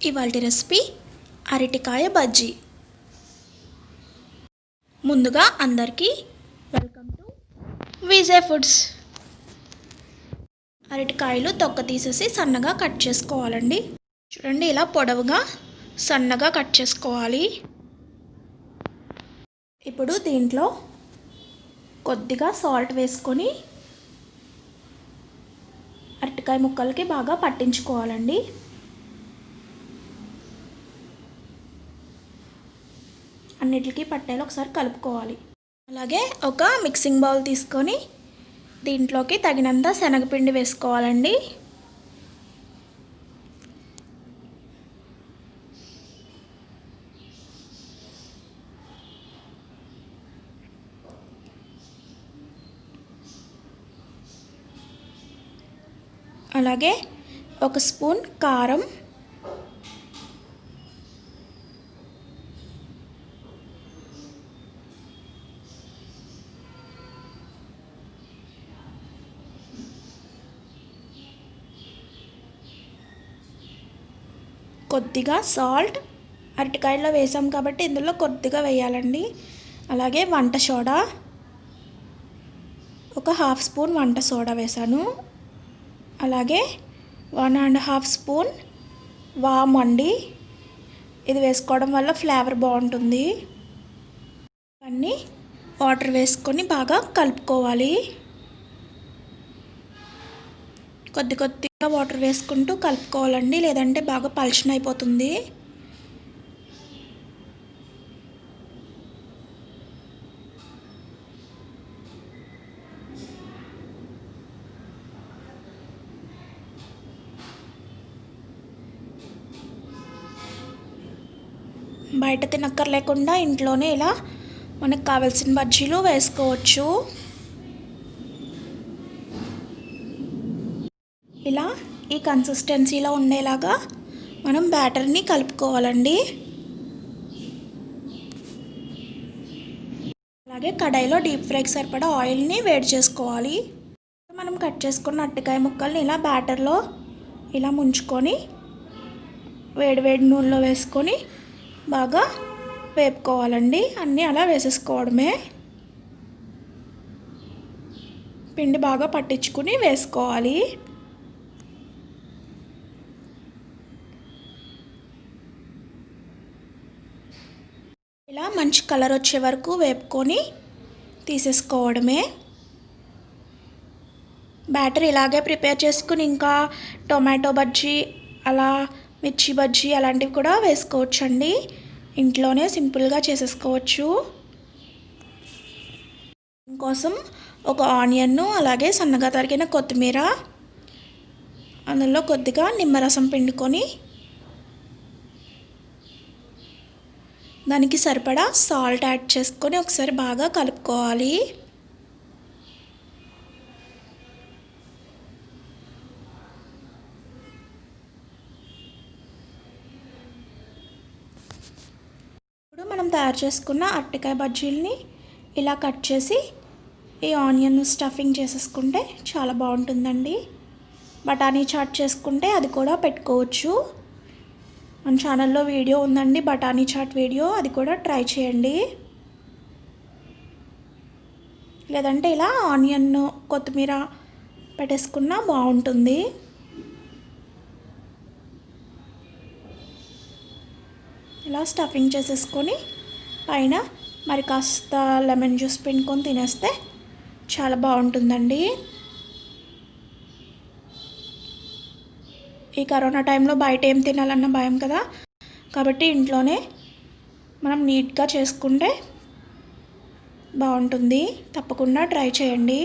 ఇవాల్టి రెసిపీ అరటికాయ బజ్జీ. ముందుగా అందరికీ వెల్కమ్ టు విజే ఫుడ్స్. అరటికాయలు తొక్క తీసేసి సన్నగా కట్ చేసుకోవాలండి. చూడండి, ఇలా పొడవుగా సన్నగా కట్ చేసుకోవాలి. ఇప్పుడు దీంట్లో కొద్దిగా సాల్ట్ వేసుకొని అరటికాయ ముక్కలకి బాగా పట్టించుకోవాలండి. అన్నిటికీ పట్టేలా ఒకసారి కలుపుకోవాలి. అలాగే ఒక మిక్సింగ్ బౌల్ తీసుకొని దీంట్లోకి తగినంత శనగపిండి వేసుకోవాలండి. అలాగే ఒక స్పూన్ కారం, కొద్దిగా సాల్ట్, అరటికాయలో వేసాం కాబట్టి ఇందులో కొద్దిగా వేయాలండి. అలాగే వంట సోడా, ఒక హాఫ్ స్పూన్ వంట సోడా వేసాను. అలాగే 1.5 స్పూన్ వాము అండి. ఇది వేసుకోవడం వల్ల ఫ్లేవర్ బాగుంటుంది. అన్నీ వాటర్ వేసుకొని బాగా కలుపుకోవాలి. కొద్దిగా వాటర్ వేసుకుంటూ కలుపుకోవాలండి, లేదంటే బాగా పలుచన అయిపోతుంది. బయట తినక్కర్లేకుండా ఇంట్లోనే ఇలా మనకు కావాల్సిన బజ్జీలు వేసుకోవచ్చు. ఇలా ఈ కన్సిస్టెన్సీలో ఉండేలాగా మనం బ్యాటర్ని కలుపుకోవాలండి. అలాగే కడాయిలో డీప్ ఫ్రైకి సరిపడా ఆయిల్ని వేడి చేసుకోవాలి. మనం కట్ చేసుకున్న అరటికాయ ముక్కల్ని ఇలా బ్యాటర్లో ఇలా ముంచుకొని వేడి నూనెలో వేసుకొని బాగా వేపుకోవాలండి. అన్నీ అలా వేసేసుకోవడమే. పిండి బాగా పట్టించుకుని వేసుకోవాలి. ఇలా మంచి కలర్ వచ్చే వరకు వేపుకొని తీసేసుకోవడమే. బ్యాటర్ ఇలాగే ప్రిపేర్ చేసుకుని ఇంకా టొమాటో బజ్జీ, అలా మిర్చి బజ్జీ అలాంటివి కూడా వేసుకోవచ్చండి. ఇంట్లోనే సింపుల్గా చేసేసుకోవచ్చు. దీనికోసం ఒక ఆనియన్ను, అలాగే సన్నగా తరిగిన కొత్తిమీర, అందులో కొద్దిగా నిమ్మరసం పిండుకొని దానికి సరిపడా సాల్ట్ యాడ్ చేసుకొని ఒకసారి బాగా కలుపుకోవాలి. ఇప్పుడు మనం తయారు చేసుకున్న అరటికాయ బజ్జీలని ఇలా కట్ చేసి ఈ ఆనియన్ స్టఫింగ్ చేసేసుకుంటే చాలా బాగుంటుందండి. బఠానీ చాట్ చేసుకుంటే అది కూడా పెట్టుకోవచ్చు. మన ఛానల్లో వీడియో ఉందండి, బఠానీ చాట్ వీడియో, అది కూడా ట్రై చేయండి. లేదంటే ఇలా ఆనియన్ కొత్తిమీర పెట్టేసుకున్నా బాగుంటుంది. ఇలా స్టఫింగ్ చేసేసుకొని పైన మరి కాస్త లెమన్ జ్యూస్ పిండుకొని తినేస్తే చాలా బాగుంటుందండి. ఈ కరోనా టైంలో బయట ఏం తినాలన్న భయం కదా, కాబట్టి ఇంట్లోనే మనం నీట్గా చేసుకుంటే బాగుంటుంది. తప్పకుండా ట్రై చేయండి.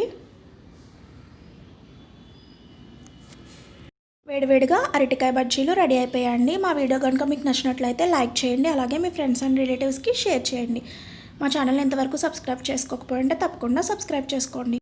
వేడివేడిగా అరటికాయ బజ్జీలు రెడీ అయిపోయాయండి. మా వీడియో కనుక మీకు నచ్చినట్లయితే లైక్ చేయండి. అలాగే మీ ఫ్రెండ్స్ అండ్ రిలేటివ్స్కి షేర్ చేయండి. మా ఛానల్ని ఇంతవరకు సబ్స్క్రైబ్ చేసుకోకపోయింటే తప్పకుండా సబ్స్క్రైబ్ చేసుకోండి.